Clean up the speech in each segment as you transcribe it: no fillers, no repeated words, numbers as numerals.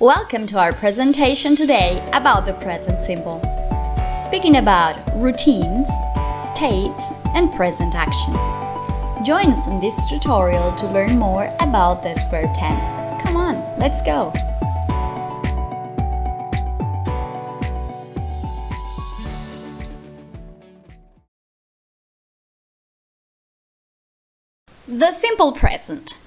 Welcome to our presentation today about the present simple. Speaking about routines, states, and present actions. Join us in this tutorial to learn more about this verb tense. Come on, let's go! The simple present.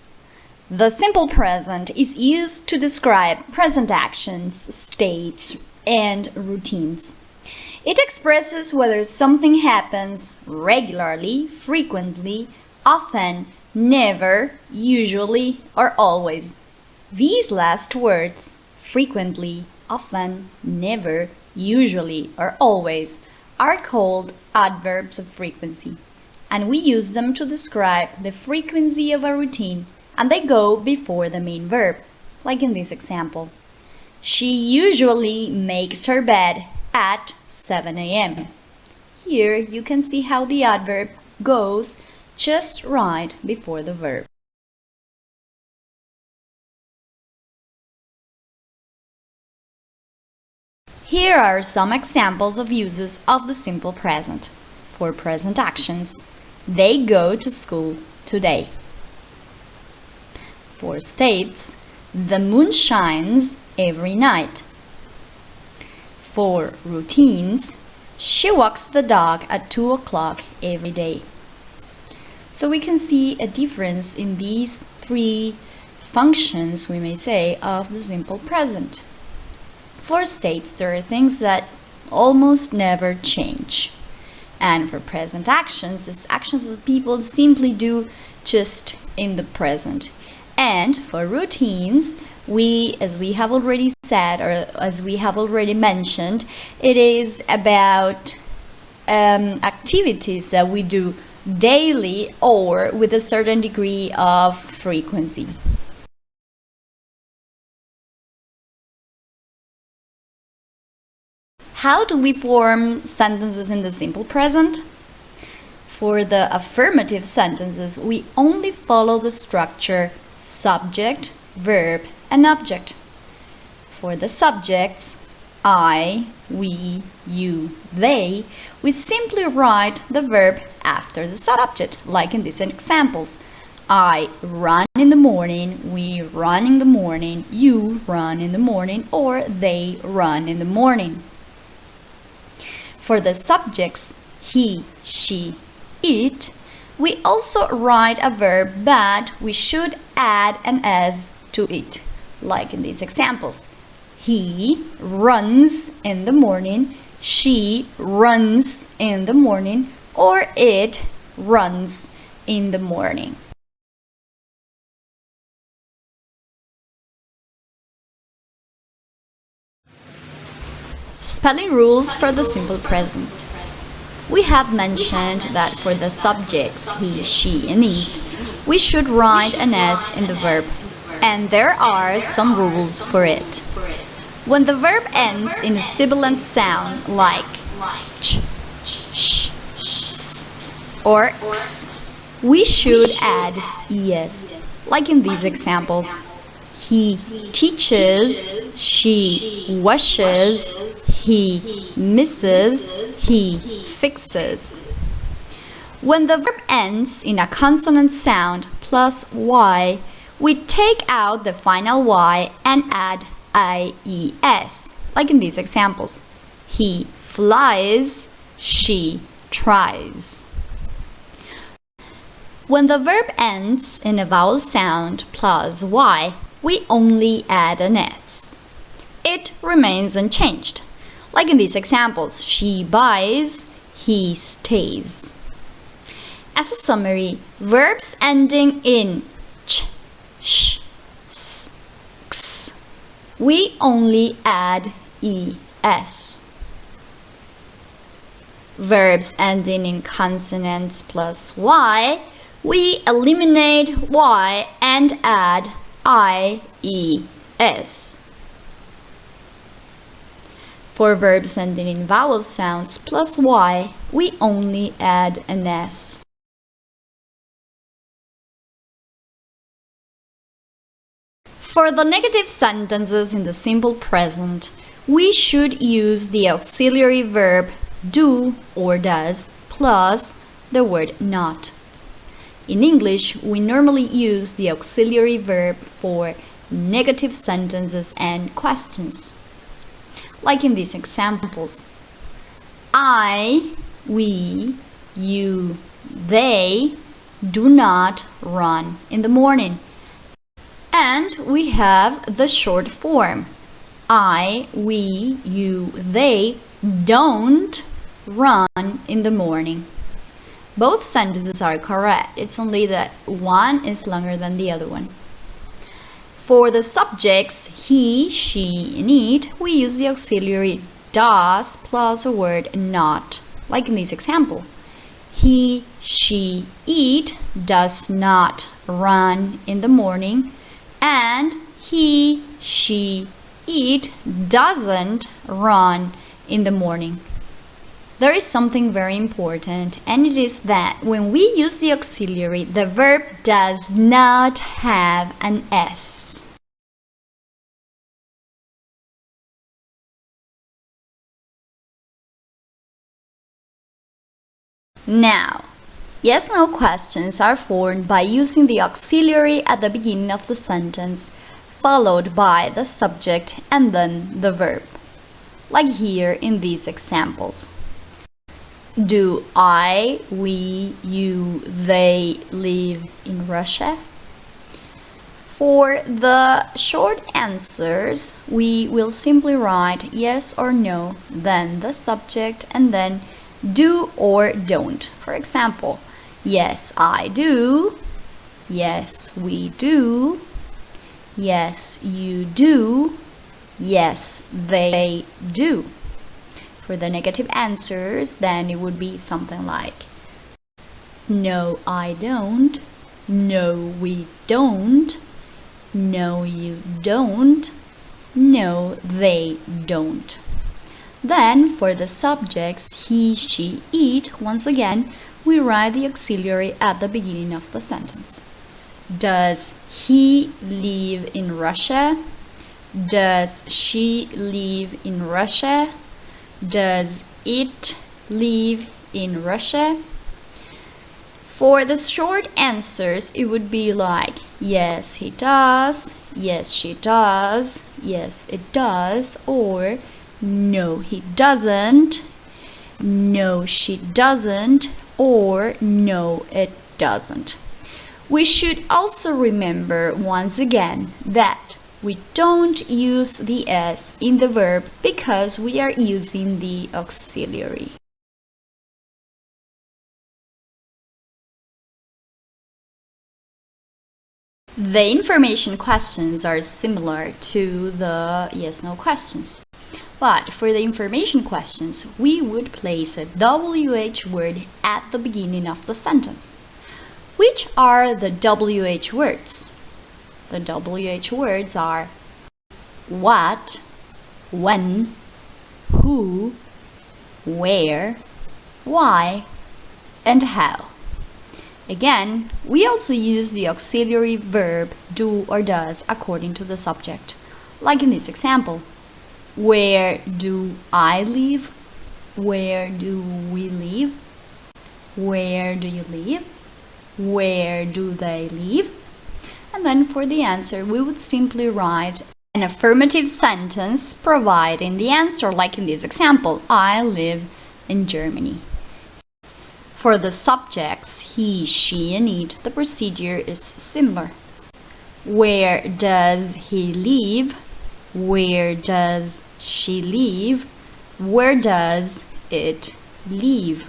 The simple present is used to describe present actions, states, and routines. It expresses whether something happens regularly, frequently, often, never, usually, or always. These last words, frequently, often, never, usually, or always, are called adverbs of frequency, and we use them to describe the frequency of a routine, and they go before the main verb, like in this example. She usually makes her bed at 7 a.m. Here you can see how the adverb goes just right before the verb. Here are some examples of uses of the simple present. For present actions, they go to school today. For states, the moon shines every night. For routines, she walks the dog at 2 o'clock every day. So we can see a difference in these three functions, we may say, of the simple present. For states, there are things that almost never change. And for present actions, it's actions that people simply do just in the present. And for routines, as we have already said, or as we have already mentioned, it is about activities that we do daily or with a certain degree of frequency. How do we form sentences in the simple present? For the affirmative sentences, we only follow the structure subject, verb, and object. For the subjects, I, we, you, they, we simply write the verb after the subject, like in these examples. I run in the morning, we run in the morning, you run in the morning, or they run in the morning. For the subjects, he, she, it, we also write a verb, but we should add an s to it, like in these examples. He runs in the morning, she runs in the morning, or it runs in the morning. Spelling rules for the simple present. We have mentioned that for the subjects he, she, and it, we should write an s in the verb, and there are some rules for it. When the verb ends in a sibilant sound like ch, sh, s, or x, we should add es, like in these examples. He teaches, she washes, he misses, he fixes. When the verb ends in a consonant sound plus y, we take out the final y and add ies, like in these examples. He flies, she tries. When the verb ends in a vowel sound plus y, we only add an s. It remains unchanged, like in these examples. She buys, he stays. As a summary, verbs ending in ch, sh, s, x, we only add es. Verbs ending in consonants plus y, we eliminate y and add ies. For verbs ending in vowel sounds plus y, we only add an s. For the negative sentences in the simple present, we should use the auxiliary verb do or does plus the word not. In English, we normally use the auxiliary verb for negative sentences and questions. Like in these examples. I, we, you, they do not run in the morning. And we have the short form. I, we, you, they don't run in the morning. Both sentences are correct. It's only that one is longer than the other one. For the subjects he, she, and it, we use the auxiliary does plus a word not, like in this example. He, she, it does not run in the morning, and he, she, it doesn't run in the morning. There is something very important, and it is that when we use the auxiliary, the verb does not have an S. Now, yes/no questions are formed by using the auxiliary at the beginning of the sentence, followed by the subject and then the verb, like here in these examples. Do I, we, you, they live in Russia? For the short answers, we will simply write yes or no, then the subject, and then do or don't. For example, yes, I do. Yes, we do. Yes, you do. Yes, they do. For the negative answers, then it would be something like no, I don't. No, we don't. No, you don't. No, they don't. Then, for the subjects he, she, it, once again, we write the auxiliary at the beginning of the sentence. Does he live in Russia? Does she live in Russia? Does it live in Russia? For the short answers, it would be like yes, he does, yes, she does, yes, it does, or no, he doesn't, no, she doesn't, or no, it doesn't. We should also remember once again that we don't use the S in the verb because we are using the auxiliary. The information questions are similar to the yes/no questions. But for the information questions, we would place a WH word at the beginning of the sentence. Which are the WH words? The WH words are what, when, who, where, why, and how. Again, we also use the auxiliary verb do or does according to the subject. Like in this example, where do I live? Where do we live? Where do you live? Where do they live? And then for the answer, we would simply write an affirmative sentence providing the answer, like in this example, I live in Germany. For the subjects, he, she, and it, the procedure is similar. Where does he live? Where does she live? Where does it live?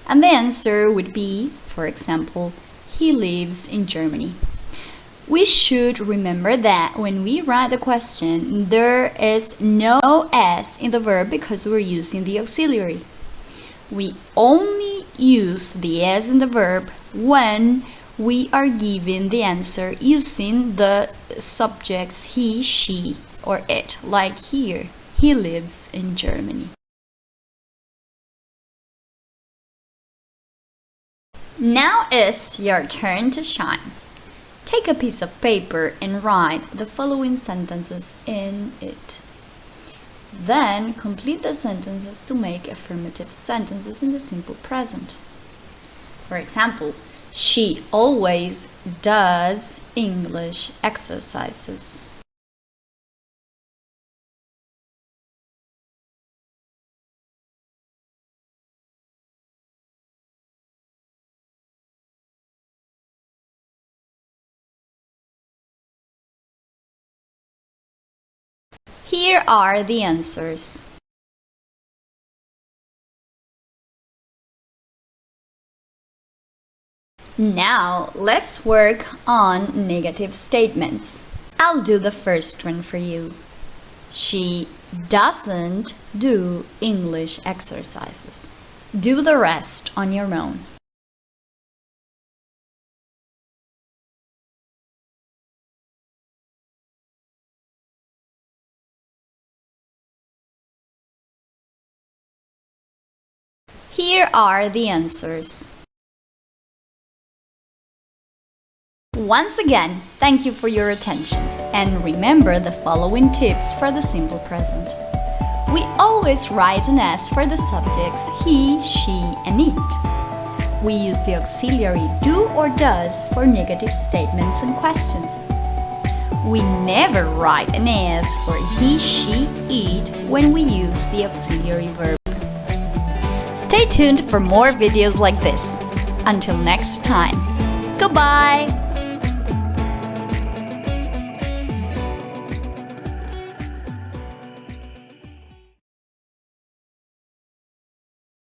And the answer would be, for example, he lives in Germany. We should remember that when we write the question, there is no S in the verb because we're using the auxiliary. We only use the S in the verb when we are giving the answer using the subjects he, she, or it, like here, he lives in Germany. Now is your turn to shine. Take a piece of paper and write the following sentences in it. Then complete the sentences to make affirmative sentences in the simple present. For example, she always does English exercises. Here are the answers. Now, let's work on negative statements. I'll do the first one for you. She doesn't do English exercises. Do the rest on your own. Here are the answers. Once again, thank you for your attention, and remember the following tips for the simple present. We always write an S for the subjects he, she, and it. We use the auxiliary do or does for negative statements and questions. We never write an S for he, she, it when we use the auxiliary verb. Stay tuned for more videos like this. Until next time, goodbye!